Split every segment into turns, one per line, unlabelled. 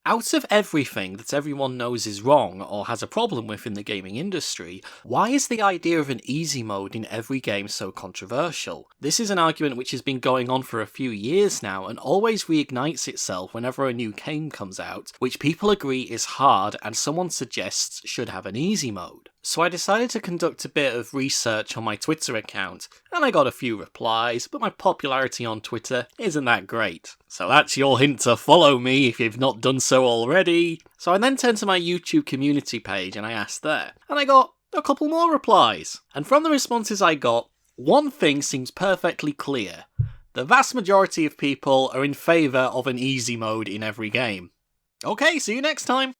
Out of everything that everyone knows is wrong or has a problem with in the gaming industry, why is the idea of an easy mode in every game so controversial? This is an argument which has been going on for a few years now and always reignites itself whenever a new game comes out, which people agree is hard and someone suggests should have an easy mode. So I decided to conduct a bit of research on my Twitter account, and I got a few replies, but my popularity on Twitter isn't that great. So that's your hint to follow me if you've not done so already. So I then turned to my YouTube community page and I asked there, and I got a couple more replies. And from the responses I got, one thing seems perfectly clear. The vast majority of people are in favour of an easy mode in every game. Okay, see you next time!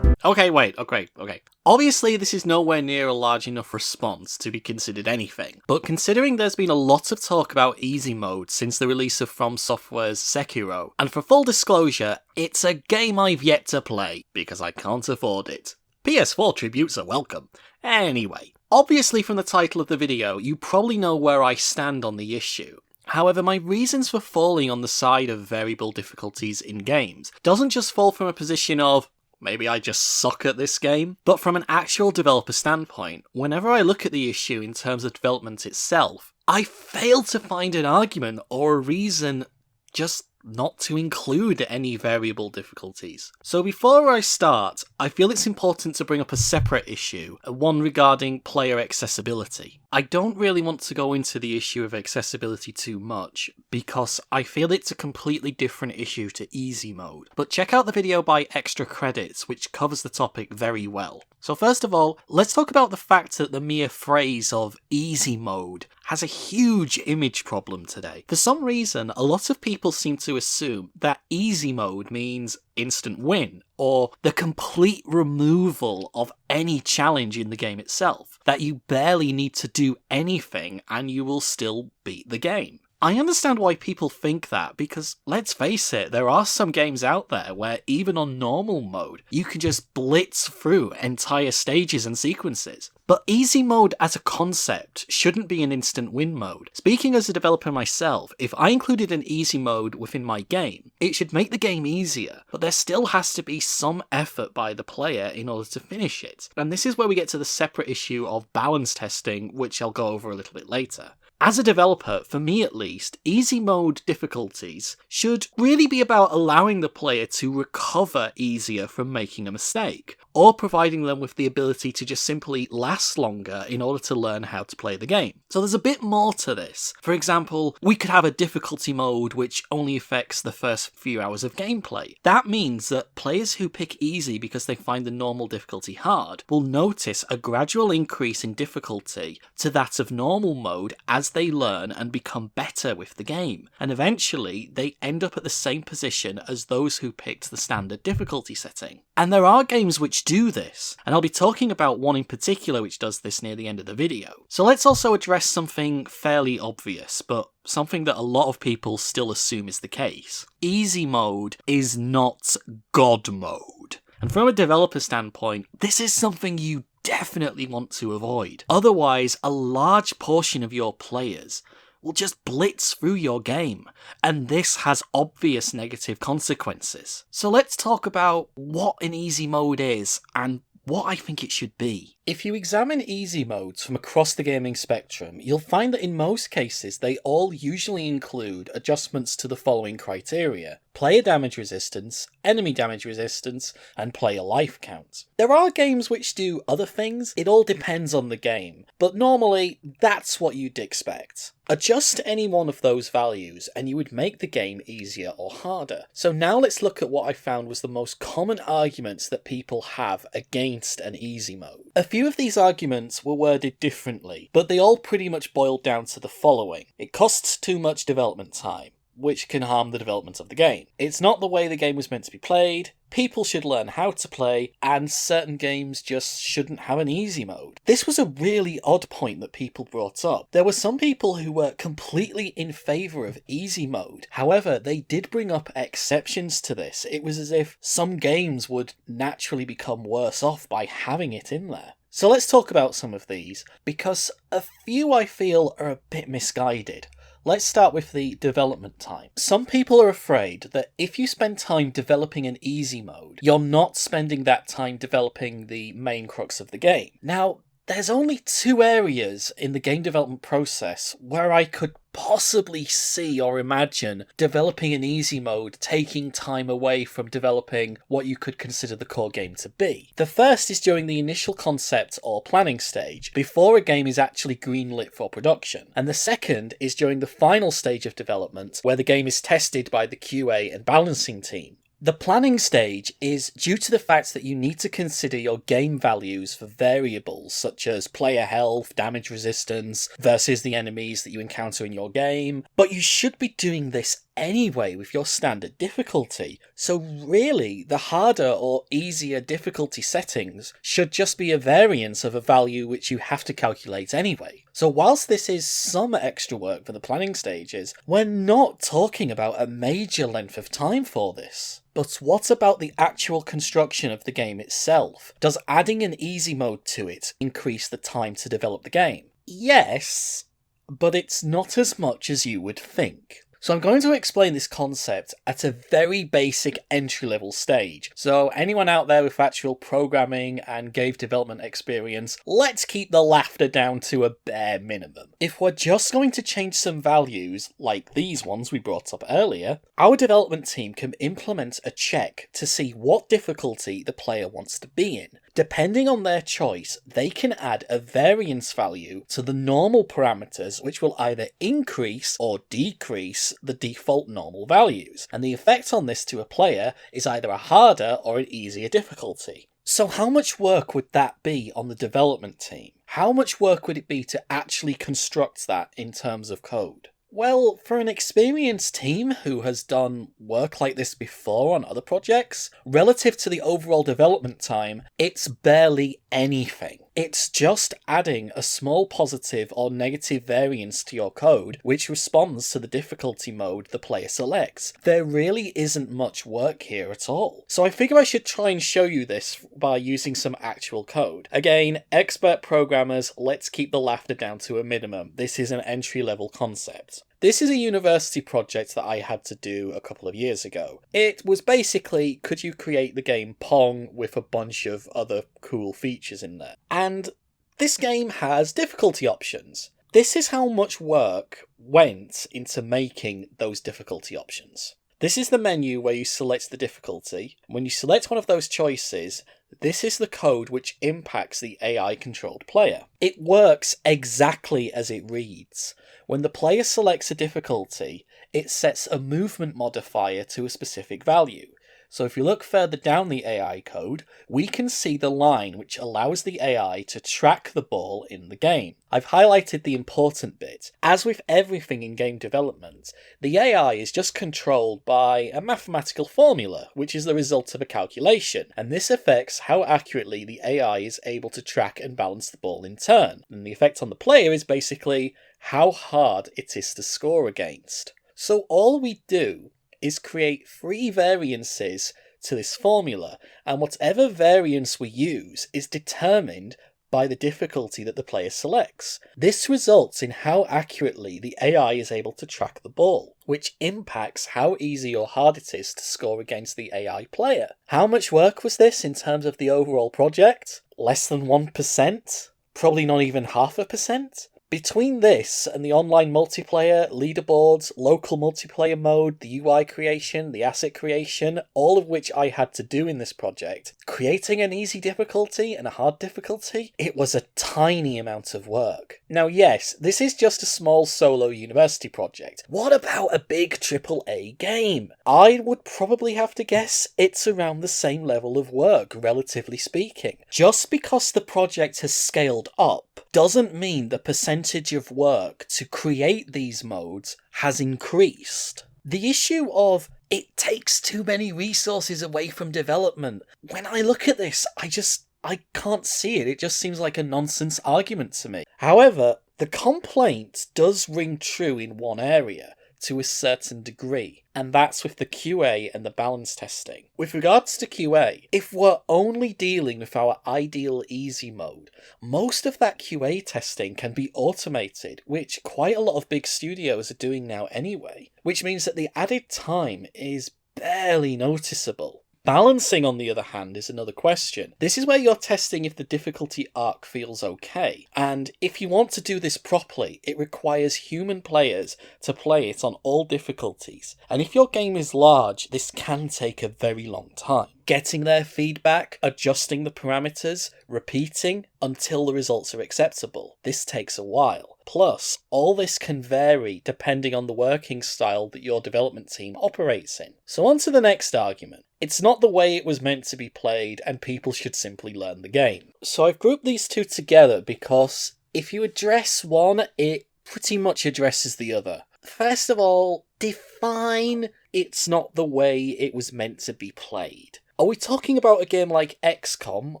Okay. Obviously, this is nowhere near a large enough response to be considered anything, but considering there's been a lot of talk about easy mode since the release of From Software's Sekiro, and for full disclosure, it's a game I've yet to play, because I can't afford it. PS4 tributes are welcome. Anyway, obviously from the title of the video, you probably know where I stand on the issue. However, my reasons for falling on the side of variable difficulties in games doesn't just fall from a position of, maybe I just suck at this game, but from an actual developer standpoint, whenever I look at the issue in terms of development itself, I fail to find an argument or a reason just not to include any variable difficulties. So before I start, I feel it's important to bring up a separate issue, one regarding player accessibility. I don't really want to go into the issue of accessibility too much, because I feel it's a completely different issue to easy mode, but check out the video by Extra Credits, which covers the topic very well. So first of all, let's talk about the fact that the mere phrase of easy mode has a huge image problem today. For some reason, a lot of people seem to assume that easy mode means instant win, or the complete removal of any challenge in the game itself, that you barely need to do anything and you will still beat the game. I understand why people think that, because let's face it, there are some games out there where even on normal mode, you can just blitz through entire stages and sequences. But easy mode as a concept shouldn't be an instant win mode. Speaking as a developer myself, if I included an easy mode within my game, it should make the game easier, but there still has to be some effort by the player in order to finish it. And this is where we get to the separate issue of balance testing, which I'll go over a little bit later. As a developer, for me at least, easy mode difficulties should really be about allowing the player to recover easier from making a mistake, or providing them with the ability to just simply last longer in order to learn how to play the game. So there's a bit more to this. For example, we could have a difficulty mode which only affects the first few hours of gameplay. That means that players who pick easy because they find the normal difficulty hard will notice a gradual increase in difficulty to that of normal mode as they learn and become better with the game, and eventually they end up at the same position as those who picked the standard difficulty setting. And there are games which do this, and I'll be talking about one in particular which does this near the end of the video. So let's also address something fairly obvious, but something that a lot of people still assume is the case. Easy mode is not God mode. And from a developer standpoint, this is something you definitely want to avoid. Otherwise, a large portion of your players will just blitz through your game, and this has obvious negative consequences. So let's talk about what an easy mode is and what I think it should be. If you examine easy modes from across the gaming spectrum, you'll find that in most cases they all usually include adjustments to the following criteria: player damage resistance, enemy damage resistance, and player life count. There are games which do other things, it all depends on the game, but normally that's what you'd expect. Adjust any one of those values and you would make the game easier or harder. So now let's look at what I found was the most common arguments that people have against an easy mode. A few of these arguments were worded differently, but they all pretty much boiled down to the following. It costs too much development time, which can harm the development of the game. It's not the way the game was meant to be played, people should learn how to play, and certain games just shouldn't have an easy mode. This was a really odd point that people brought up. There were some people who were completely in favour of easy mode. However, they did bring up exceptions to this. It was as if some games would naturally become worse off by having it in there. So let's talk about some of these, because a few I feel are a bit misguided. Let's start with the development time. Some people are afraid that if you spend time developing an easy mode, you're not spending that time developing the main crux of the game. Now, there's only two areas in the game development process where I could possibly see or imagine developing an easy mode taking time away from developing what you could consider the core game to be. The first is during the initial concept or planning stage, before a game is actually greenlit for production. And the second is during the final stage of development, where the game is tested by the QA and balancing team. The planning stage is due to the fact that you need to consider your game values for variables such as player health, damage resistance, versus the enemies that you encounter in your game, but you should be doing this anyway with your standard difficulty. So really, the harder or easier difficulty settings should just be a variance of a value which you have to calculate anyway. So whilst this is some extra work for the planning stages, we're not talking about a major length of time for this. But what about the actual construction of the game itself? Does adding an easy mode to it increase the time to develop the game? Yes, but it's not as much as you would think. So I'm going to explain this concept at a very basic entry-level stage. So anyone out there with actual programming and game development experience, let's keep the laughter down to a bare minimum. If we're just going to change some values, like these ones we brought up earlier, our development team can implement a check to see what difficulty the player wants to be in. Depending on their choice, they can add a variance value to the normal parameters, which will either increase or decrease the default normal values, and the effect on this to a player is either a harder or an easier difficulty. So how much work would that be on the development team? How much work would it be to actually construct that in terms of code? Well, for an experienced team who has done work like this before on other projects, relative to the overall development time, it's barely anything. It's just adding a small positive or negative variance to your code, which responds to the difficulty mode the player selects. There really isn't much work here at all. So I figure I should try and show you this by using some actual code. Again, expert programmers, let's keep the laughter down to a minimum. This is an entry-level concept. This is a university project that I had to do a couple of years ago. It was basically, could you create the game Pong with a bunch of other cool features in there? And this game has difficulty options. This is how much work went into making those difficulty options. This is the menu where you select the difficulty. When you select one of those choices, this is the code which impacts the AI-controlled player. It works exactly as it reads. When the player selects a difficulty, it sets a movement modifier to a specific value. So if you look further down the AI code, we can see the line which allows the AI to track the ball in the game. I've highlighted the important bit. As with everything in game development, the AI is just controlled by a mathematical formula, which is the result of a calculation, and this affects how accurately the AI is able to track and balance the ball in turn. And the effect on the player is basically how hard it is to score against. So all we do is create 3 variances to this formula, and whatever variance we use is determined by the difficulty that the player selects. This results in how accurately the AI is able to track the ball, which impacts how easy or hard it is to score against the AI player. How much work was this in terms of the overall project? Less than 1%? Probably not even 0.5%? Between this and the online multiplayer, leaderboards, local multiplayer mode, the UI creation, the asset creation, all of which I had to do in this project, creating an easy difficulty and a hard difficulty, it was a tiny amount of work. Now yes, this is just a small solo university project. What about a big AAA game? I would probably have to guess it's around the same level of work, relatively speaking. Just because the project has scaled up doesn't mean the percentage of work to create these modes has increased. The issue of it takes too many resources away from development. When I look at this, I can't see it. It just seems like a nonsense argument to me. However, the complaint does ring true in one area. to a certain degree, and that's with the QA and the balance testing. With regards to QA, if we're only dealing with our ideal easy mode, most of that QA testing can be automated, which quite a lot of big studios are doing now anyway, which means that the added time is barely noticeable. Balancing, on the other hand, is another question. This is where you're testing if the difficulty arc feels okay, and if you want to do this properly, it requires human players to play it on all difficulties, and if your game is large, this can take a very long time. Getting their feedback, adjusting the parameters, repeating until the results are acceptable. This takes a while. Plus, all this can vary depending on the working style that your development team operates in. So on to the next argument. It's not the way it was meant to be played, and people should simply learn the game. So I've grouped these two together because if you address one, it pretty much addresses the other. First of all, define it's not the way it was meant to be played. Are we talking about a game like XCOM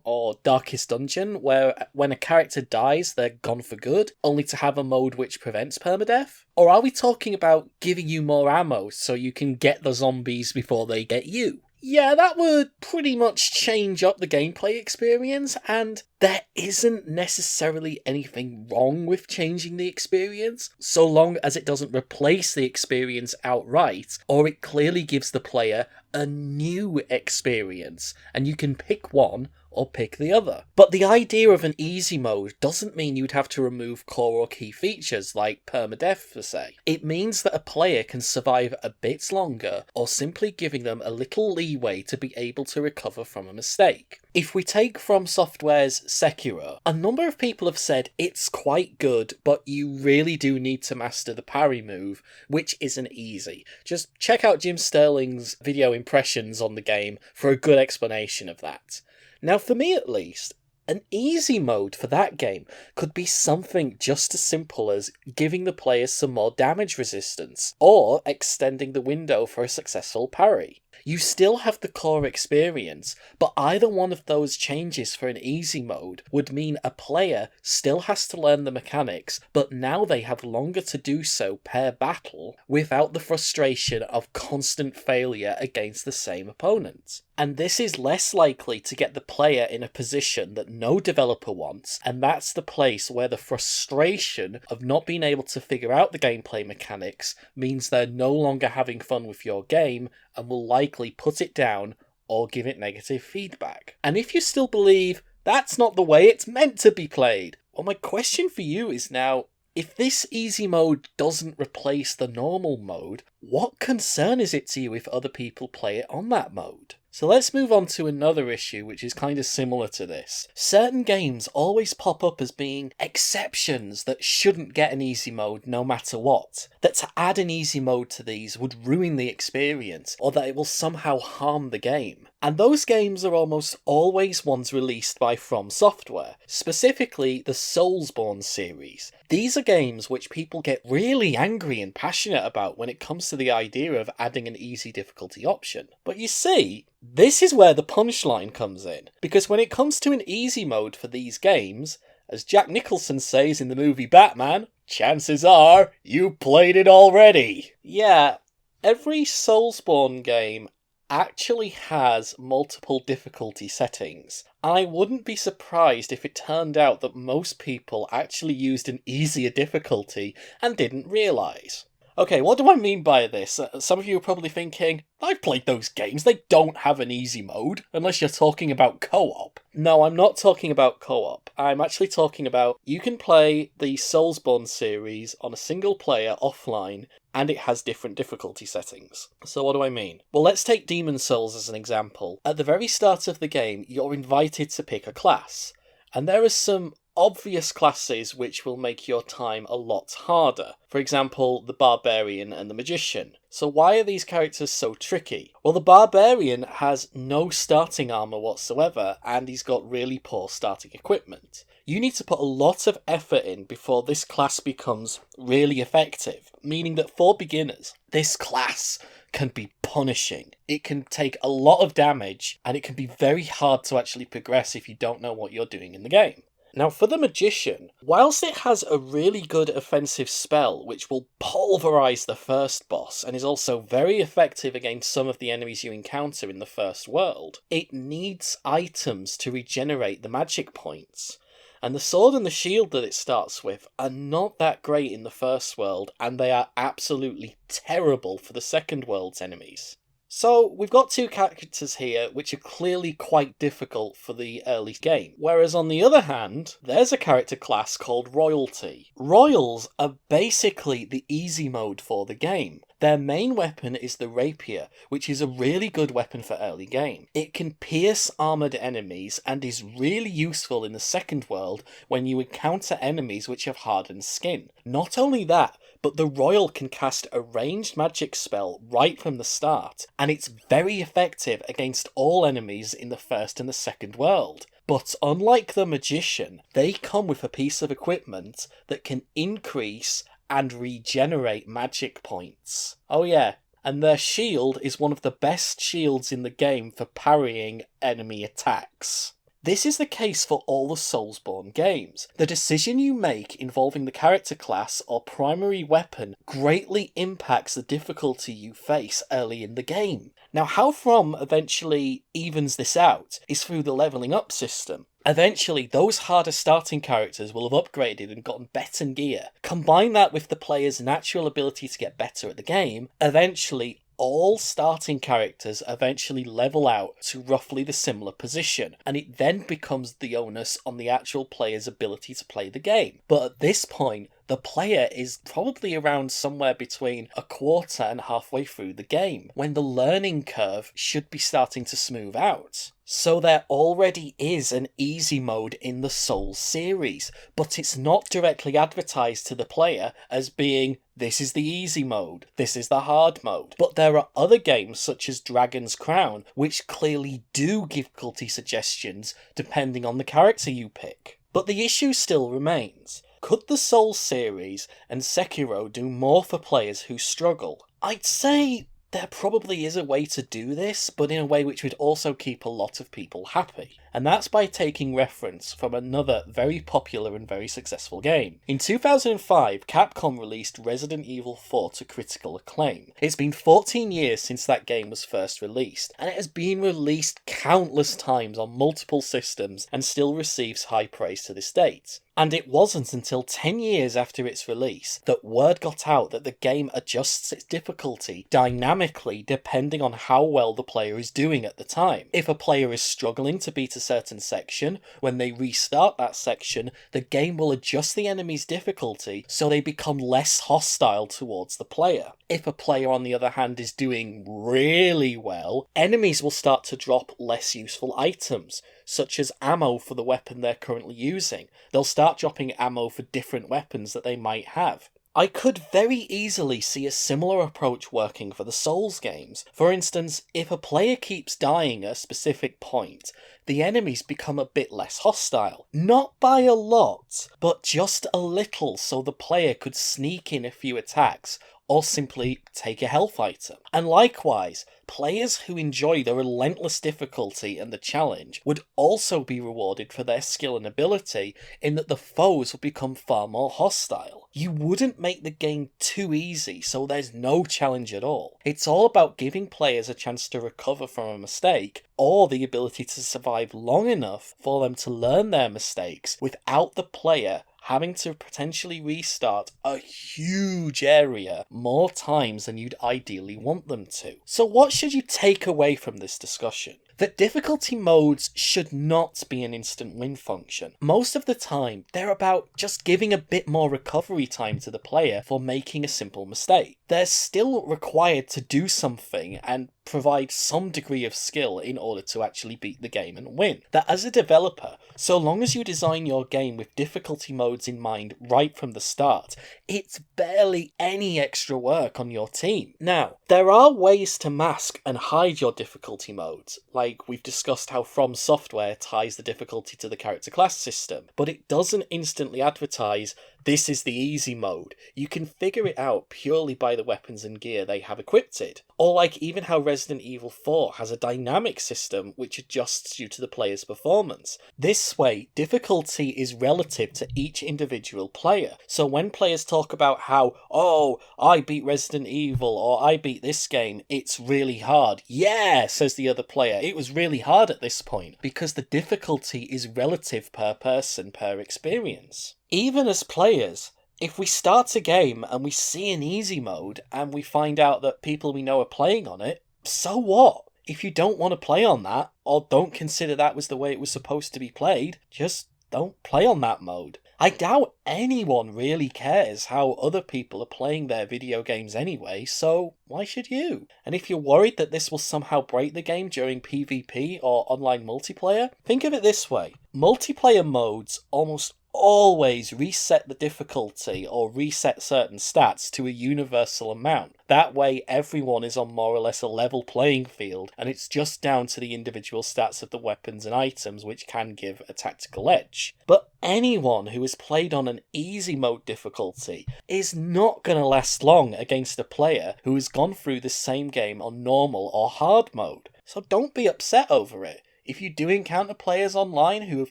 or Darkest Dungeon, where when a character dies, they're gone for good, only to have a mode which prevents permadeath? Or are we talking about giving you more ammo so you can get the zombies before they get you? Yeah, that would pretty much change up the gameplay experience, and there isn't necessarily anything wrong with changing the experience, so long as it doesn't replace the experience outright, or it clearly gives the player a new experience, and you can pick one or pick the other. But the idea of an easy mode doesn't mean you'd have to remove core or key features like permadeath per se. It means that a player can survive a bit longer, or simply giving them a little leeway to be able to recover from a mistake. If we take From Software's Sekiro, a number of people have said it's quite good, but you really do need to master the parry move, which isn't easy. Just check out Jim Sterling's video impressions on the game for a good explanation of that. Now, for me at least, an easy mode for that game could be something just as simple as giving the players some more damage resistance, or extending the window for a successful parry. You still have the core experience, but either one of those changes for an easy mode would mean a player still has to learn the mechanics, but now they have longer to do so per battle without the frustration of constant failure against the same opponent. And this is less likely to get the player in a position that no developer wants, and that's the place where the frustration of not being able to figure out the gameplay mechanics means they're no longer having fun with your game and will likely put it down or give it negative feedback. And if you still believe that's not the way it's meant to be played, well, my question for you is now, if this easy mode doesn't replace the normal mode, what concern is it to you if other people play it on that mode? So let's move on to another issue which is kind of similar to this. Certain games always pop up as being exceptions that shouldn't get an easy mode no matter what. That to add an easy mode to these would ruin the experience, or that it will somehow harm the game. And those games are almost always ones released by From Software, specifically the Soulsborne series. These are games which people get really angry and passionate about when it comes to the idea of adding an easy difficulty option. But you see, this is where the punchline comes in, because when it comes to an easy mode for these games, as Jack Nicholson says in the movie Batman, chances are you played it already. Yeah, every Soulsborne game actually has multiple difficulty settings. I wouldn't be surprised if it turned out that most people actually used an easier difficulty and didn't realise. Okay, what do I mean by this? Some of you are probably thinking, I've played those games, they don't have an easy mode, unless you're talking about co-op. No, I'm not talking about co-op. I'm actually talking about you can play the Soulsborne series on a single player offline, and it has different difficulty settings. So what do I mean? Well, let's take Demon's Souls as an example. At the very start of the game, you're invited to pick a class, and there are some obvious classes which will make your time a lot harder. For example, the Barbarian and the Magician. So why are these characters so tricky? Well, the Barbarian has no starting armor whatsoever, and he's got really poor starting equipment. You need to put a lot of effort in before this class becomes really effective, meaning that for beginners, this class can be punishing. It can take a lot of damage, and it can be very hard to actually progress if you don't know what you're doing in the game. Now, for the Magician, whilst it has a really good offensive spell which will pulverise the first boss and is also very effective against some of the enemies you encounter in the first world, it needs items to regenerate the magic points. And the sword and the shield that it starts with are not that great in the first world, and they are absolutely terrible for the second world's enemies. So, we've got two characters here which are clearly quite difficult for the early game, whereas on the other hand, there's a character class called Royalty. Royals are basically the easy mode for the game. Their main weapon is the rapier, which is a really good weapon for early game. It can pierce armoured enemies and is really useful in the second world when you encounter enemies which have hardened skin. Not only that, but the Royal can cast a ranged magic spell right from the start, and it's very effective against all enemies in the first and the second world. But unlike the Magician, they come with a piece of equipment that can increase and regenerate magic points. Oh yeah, and their shield is one of the best shields in the game for parrying enemy attacks. This is the case for all the Soulsborne games. The decision you make involving the character class or primary weapon greatly impacts the difficulty you face early in the game. Now, how From eventually evens this out is through the levelling up system. Eventually, those harder starting characters will have upgraded and gotten better gear. Combine that with the player's natural ability to get better at the game, eventually all starting characters eventually level out to roughly the similar position, and it then becomes the onus on the actual player's ability to play the game. But at this point, the player is probably around somewhere between a quarter and halfway through the game, when the learning curve should be starting to smooth out. So there already is an easy mode in the Souls series, but it's not directly advertised to the player as being, this is the easy mode, this is the hard mode. But there are other games such as Dragon's Crown which clearly do give difficulty suggestions depending on the character you pick. But the issue still remains. Could the Souls series and Sekiro do more for players who struggle? I'd say there probably is a way to do this, but in a way which would also keep a lot of people happy. And that's by taking reference from another very popular and very successful game. In 2005, Capcom released Resident Evil 4 to critical acclaim. It's been 14 years since that game was first released, and it has been released countless times on multiple systems and still receives high praise to this date. And it wasn't until 10 years after its release that word got out that the game adjusts its difficulty dynamically depending on how well the player is doing at the time. If a player is struggling to beat a certain section, when they restart that section, the game will adjust the enemy's difficulty so they become less hostile towards the player. If a player, on the other hand, is doing really well, enemies will start to drop less useful items, such as ammo for the weapon they're currently using. They'll start dropping ammo for different weapons that they might have. I could very easily see a similar approach working for the Souls games. For instance, if a player keeps dying at a specific point, the enemies become a bit less hostile. Not by a lot, but just a little, so the player could sneak in a few attacks or simply take a health item. And likewise, players who enjoy the relentless difficulty and the challenge would also be rewarded for their skill and ability, in that the foes would become far more hostile. You wouldn't make the game too easy, so there's no challenge at all. It's all about giving players a chance to recover from a mistake, or the ability to survive long enough for them to learn their mistakes without the player having to potentially restart a huge area more times than you'd ideally want them to. So what should you take away from this discussion? That difficulty modes should not be an instant win function. Most of the time, they're about just giving a bit more recovery time to the player for making a simple mistake. They're still required to do something and provide some degree of skill in order to actually beat the game and win. That as a developer, so long as you design your game with difficulty modes in mind right from the start, it's barely any extra work on your team. Now, there are ways to mask and hide your difficulty modes, like we've discussed how From Software ties the difficulty to the character class system, but it doesn't instantly advertise this is the easy mode. You can figure it out purely by the weapons and gear they have equipped. Or like even how Resident Evil 4 has a dynamic system which adjusts you to the player's performance. This way, difficulty is relative to each individual player. So when players talk about how, oh, I beat Resident Evil or I beat this game, it's really hard. Yeah, says the other player, it was really hard at this point, because the difficulty is relative per person, per experience. Even as players, if we start a game and we see an easy mode and we find out that people we know are playing on it, so what? If you don't want to play on that, or don't consider that was the way it was supposed to be played, just don't play on that mode. I doubt anyone really cares how other people are playing their video games anyway, so why should you? And if you're worried that this will somehow break the game during PvP or online multiplayer, think of it this way. Multiplayer modes almost always reset the difficulty or reset certain stats to a universal amount. That way everyone is on more or less a level playing field, and it's just down to the individual stats of the weapons and items which can give a tactical edge. But anyone who has played on an easy mode difficulty is not going to last long against a player who has gone through the same game on normal or hard mode. So don't be upset over it. If you do encounter players online who have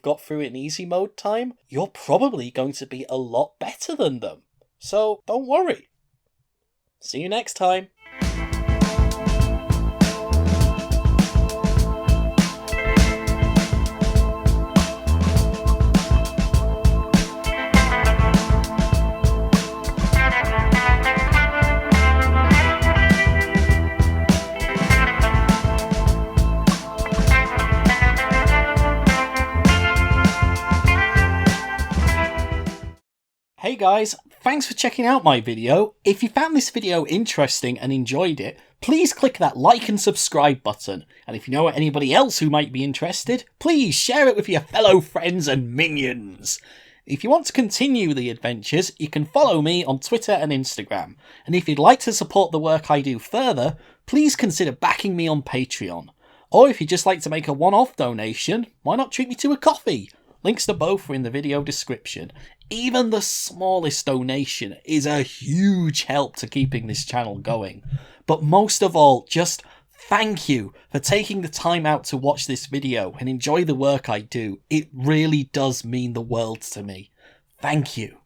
got through an easy mode time, you're probably going to be a lot better than them. So don't worry. See you next time. Hey guys, thanks for checking out my video. If you found this video interesting and enjoyed it, please click that like and subscribe button. And if you know anybody else who might be interested, please share it with your fellow friends and minions. If you want to continue the adventures, you can follow me on Twitter and Instagram. And if you'd like to support the work I do further, please consider backing me on Patreon. Or if you'd just like to make a one-off donation, why not treat me to a coffee? Links to both are in the video description. Even the smallest donation is a huge help to keeping this channel going. But most of all, just thank you for taking the time out to watch this video and enjoy the work I do. It really does mean the world to me. Thank you.